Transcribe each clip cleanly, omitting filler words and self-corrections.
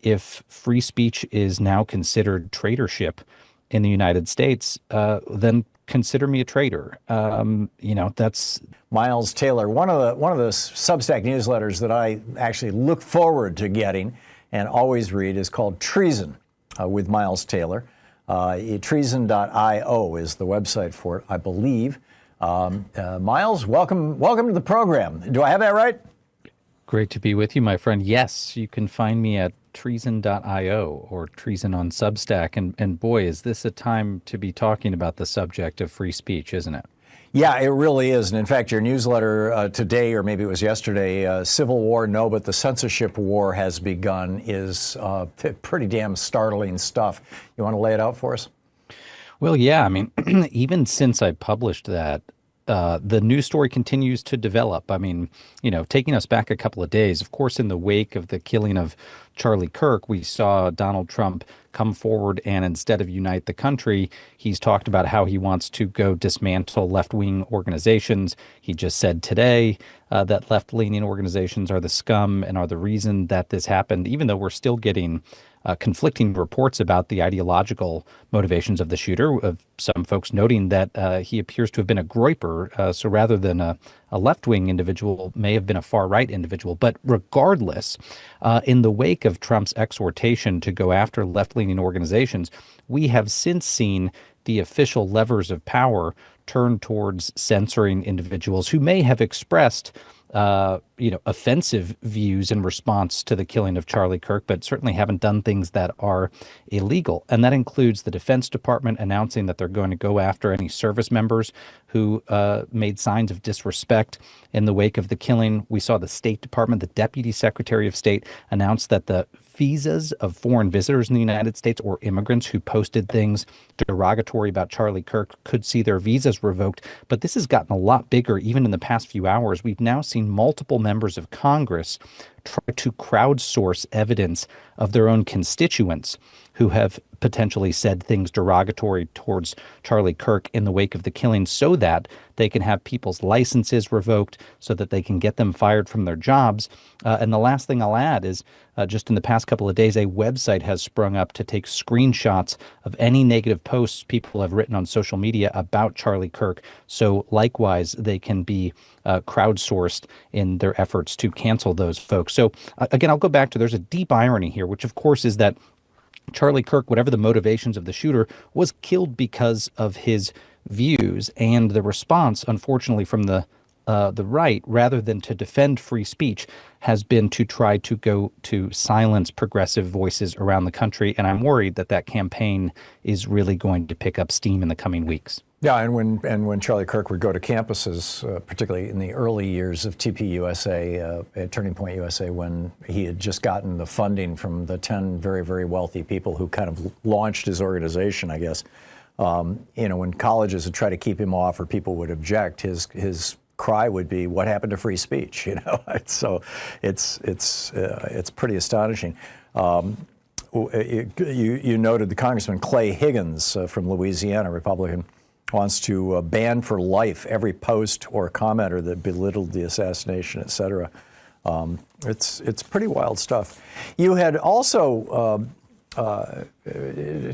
if free speech is now considered traitorship in the United States, then consider me a traitor. That's Miles Taylor, one of the Substack newsletters that I actually look forward to getting and always read is called Treason with Miles Taylor. Treason.io is the website for it, I believe. Miles, welcome to the program. Do I have that right? great to be with you, my friend. Yes, you can find me at treason.io or Treason on Substack. And boy, is this a time to be talking about the subject of free speech, isn't it? Yeah, it really is. And in fact, your newsletter today, or maybe it was yesterday, Civil War, no, but the Censorship War has begun, is pretty damn startling stuff. You want to lay it out for us? Well, yeah, I mean, even since I published that, the news story continues to develop. I mean, taking us back a couple of days, of course, in the wake of the killing of Charlie Kirk, we saw Donald Trump come forward and instead of unite the country, he's talked about how he wants to go dismantle left-wing organizations. He just said today that left-leaning organizations are the scum and are the reason that this happened, even though we're still getting conflicting reports about the ideological motivations of the shooter, of some folks noting that he appears to have been a groyper. So rather than a left-wing individual, may have been a far-right individual. But regardless, in the wake of Trump's exhortation to go after left-leaning organizations, we have since seen the official levers of power turn towards censoring individuals who may have expressed offensive views in response to the killing of Charlie Kirk, but certainly haven't done things that are illegal. And that includes the Defense Department announcing that they're going to go after any service members who made signs of disrespect in the wake of the killing. We saw the State Department, the Deputy Secretary of State, announce that the visas of foreign visitors in the United States or immigrants who posted things derogatory about Charlie Kirk could see their visas revoked. But this has gotten a lot bigger even in the past few hours. We've now seen multiple members of Congress try to crowdsource evidence of their own constituents who have potentially said things derogatory towards Charlie Kirk in the wake of the killing so that they can have people's licenses revoked, so that they can get them fired from their jobs. And the last thing I'll add is just in the past couple of days, a website has sprung up to take screenshots of any negative posts people have written on social media about Charlie Kirk. So likewise, they can be crowdsourced in their efforts to cancel those folks. So again, I'll go back to there's a deep irony here, which of course is that Charlie Kirk, whatever the motivations of the shooter, was killed because of his views, and the response, unfortunately, from the right, rather than to defend free speech, has been to try to go to silence progressive voices around the country. And I'm worried that that campaign is really going to pick up steam in the coming weeks. Yeah, and when Charlie Kirk would go to campuses, particularly in the early years of TPUSA, at Turning Point USA, when he had just gotten the funding from the 10 very, very wealthy people who kind of launched his organization, I guess. When colleges would try to keep him off or people would object, his cry would be, "What happened to free speech?" So it's pretty astonishing. You noted the Congressman Clay Higgins from Louisiana, Republican, wants to ban for life every post or commenter that belittled the assassination, et cetera. It's pretty wild stuff. You had also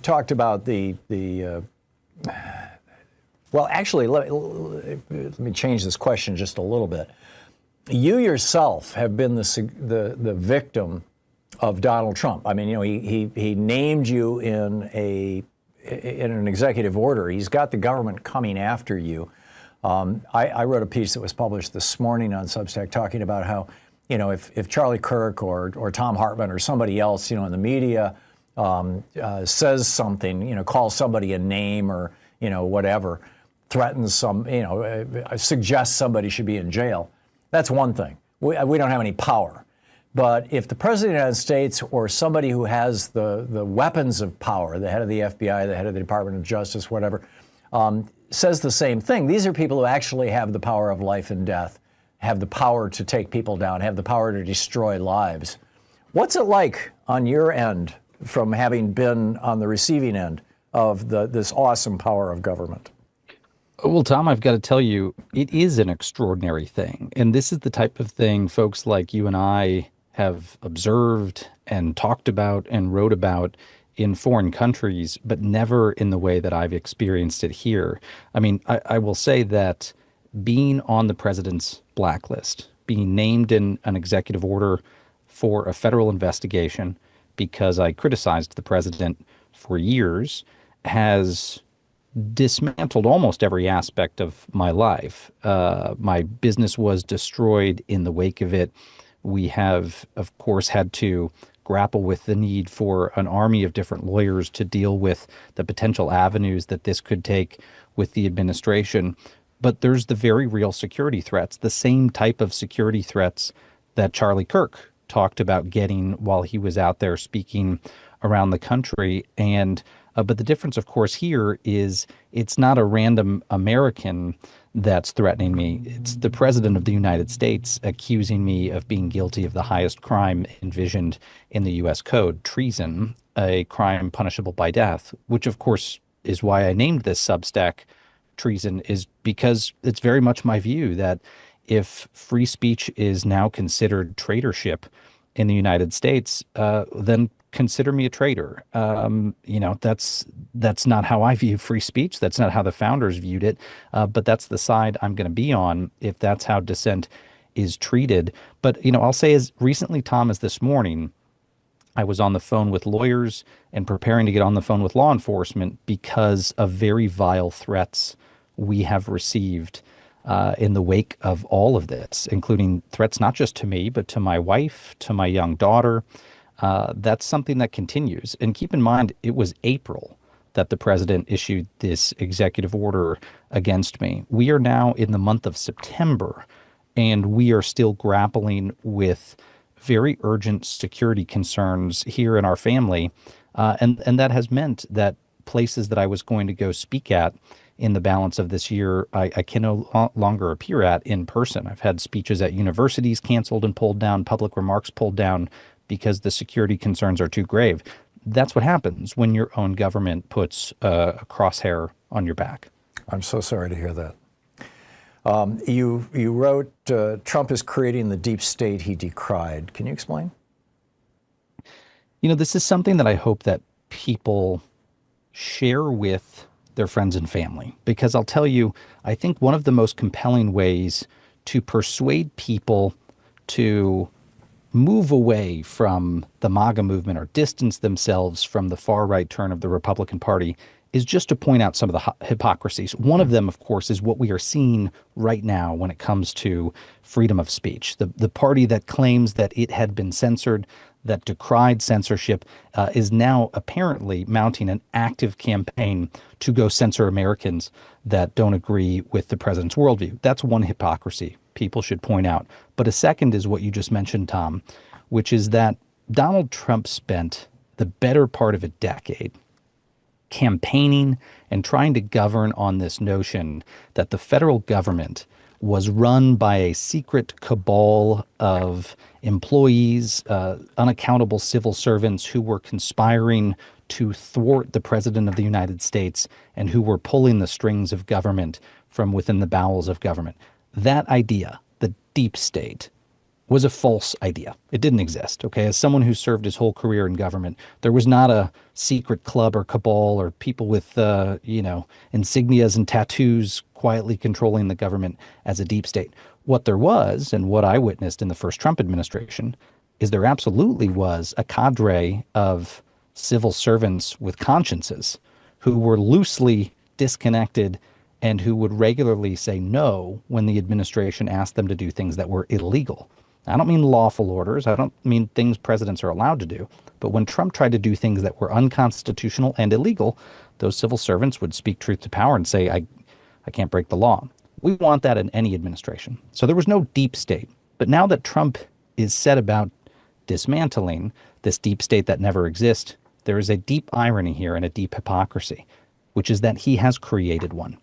talked about well, actually, let me change this question just a little bit. You yourself have been the victim of Donald Trump. I mean, he named you in an executive order. He's got the government coming after you. I wrote a piece that was published this morning on Substack talking about how, if Charlie Kirk or Thom Hartmann or somebody else, in the media says something, calls somebody a name or, whatever, threatens suggests somebody should be in jail, that's one thing. We don't have any power. But if the President of the United States or somebody who has the weapons of power, the head of the FBI, the head of the Department of Justice, whatever, says the same thing, these are people who actually have the power of life and death, have the power to take people down, have the power to destroy lives. What's it like on your end from having been on the receiving end of this awesome power of government? Well, Tom, I've got to tell you, it is an extraordinary thing. And this is the type of thing folks like you and I have observed and talked about and wrote about in foreign countries, but never in the way that I've experienced it here. I mean, I will say that being on the president's blacklist, being named in an executive order for a federal investigation because I criticized the president for years, has dismantled almost every aspect of my life. My business was destroyed in the wake of it. We have, of course, had to grapple with the need for an army of different lawyers to deal with the potential avenues that this could take with the administration. But there's the very real security threats, the same type of security threats that Charlie Kirk talked about getting while he was out there speaking around the country. And but the difference, of course, here is it's not a random American that's threatening me. It's the president of the United States accusing me of being guilty of the highest crime envisioned in the U.S. Code, treason, a crime punishable by death, which, of course, is why I named this Substack Treason, is because it's very much my view that if free speech is now considered traitorship in the United States, then consider me a traitor. That's not how I view free speech. That's not how the founders viewed it. But that's the side I'm going to be on if that's how dissent is treated. But I'll say as recently, Tom, as this morning, I was on the phone with lawyers and preparing to get on the phone with law enforcement because of very vile threats we have received in the wake of all of this, including threats not just to me, but to my wife, to my young daughter. That's something that continues. And keep in mind, it was April that the president issued this executive order against me. We are now in the month of September, and we are still grappling with very urgent security concerns here in our family. And that has meant that places that I was going to go speak at in the balance of this year, I can no longer appear at in person. I've had speeches at universities canceled and pulled down, public remarks pulled down because the security concerns are too grave. That's what happens when your own government puts a crosshair on your back. I'm so sorry to hear that. You wrote, Trump is creating the deep state he decried. Can you explain? This is something that I hope that people share with their friends and family, because I'll tell you, I think one of the most compelling ways to persuade people to move away from the MAGA movement or distance themselves from the far right turn of the Republican Party is just to point out some of the hypocrisies. One of them, of course, is what we are seeing right now when it comes to freedom of speech. The party that claims that it had been censored, that decried censorship, is now apparently mounting an active campaign to go censor Americans that don't agree with the president's worldview. That's one hypocrisy people should point out. But a second is what you just mentioned, Tom, which is that Donald Trump spent the better part of a decade campaigning and trying to govern on this notion that the federal government was run by a secret cabal of employees, unaccountable civil servants who were conspiring to thwart the president of the United States and who were pulling the strings of government from within the bowels of government. That idea, the deep state, was a false idea. It didn't exist. Okay. As someone who served his whole career in government, there was not a secret club or cabal or people with, insignias and tattoos quietly controlling the government as a deep state. What there was, and what I witnessed in the first Trump administration, is there absolutely was a cadre of civil servants with consciences who were loosely disconnected and who would regularly say no when the administration asked them to do things that were illegal. I don't mean lawful orders. I don't mean things presidents are allowed to do. But when Trump tried to do things that were unconstitutional and illegal, those civil servants would speak truth to power and say, I can't break the law. We want that in any administration. So there was no deep state. But now that Trump is set about dismantling this deep state that never exists, there is a deep irony here and a deep hypocrisy, which is that he has created one.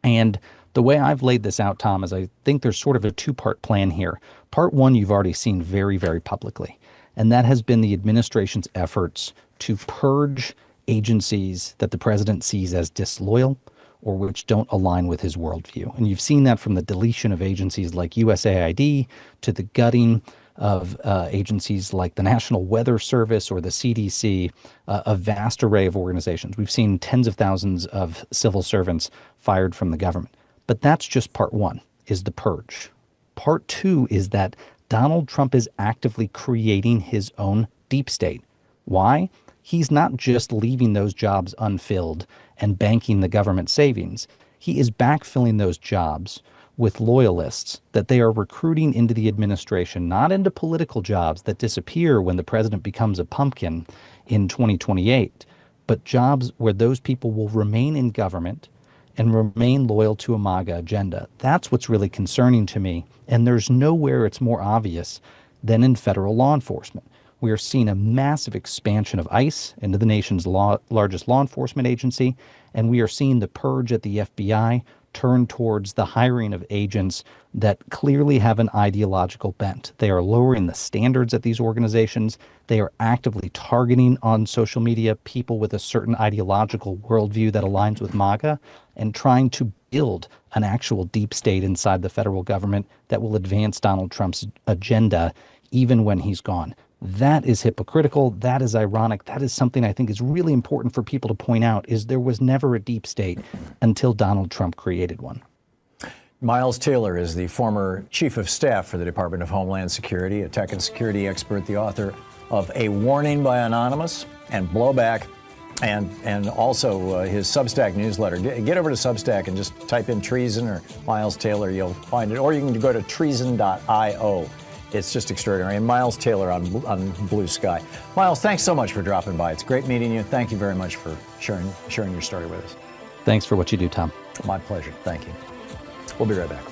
And the way I've laid this out, Tom, is I think there's sort of a two-part plan here. Part one, you've already seen very, very publicly, and that has been the administration's efforts to purge agencies that the president sees as disloyal or which don't align with his worldview. And you've seen that from the deletion of agencies like USAID to the gutting of agencies like the National Weather Service or the CDC, a vast array of organizations. We've seen tens of thousands of civil servants fired from the government. But that's just part one, is the purge. Part two is that Donald Trump is actively creating his own deep state. Why? He's not just leaving those jobs unfilled and banking the government savings. He is backfilling those jobs with loyalists that they are recruiting into the administration, not into political jobs that disappear when the president becomes a pumpkin in 2028, but jobs where those people will remain in government and remain loyal to a MAGA agenda. That's what's really concerning to me. And there's nowhere it's more obvious than in federal law enforcement. We are seeing a massive expansion of ICE into the nation's largest law enforcement agency, and we are seeing the purge at the FBI turn towards the hiring of agents that clearly have an ideological bent. They are lowering the standards at these organizations. They are actively targeting on social media people with a certain ideological worldview that aligns with MAGA and trying to build an actual deep state inside the federal government that will advance Donald Trump's agenda even when he's gone. That is hypocritical. That is ironic. That is something I think is really important for people to point out, is there was never a deep state until Donald Trump created one. Miles Taylor is the former chief of staff for the Department of Homeland Security, a tech and security expert, the author of A Warning by Anonymous and Blowback, and also his Substack newsletter. Get over to Substack and just type in Treason or Miles Taylor. You'll find it. Or you can go to treason.io. It's just extraordinary. And Miles Taylor on Blue Sky. Miles, thanks so much for dropping by. It's great meeting you. Thank you very much for sharing your story with us. Thanks for what you do, Tom. My pleasure. Thank you. We'll be right back.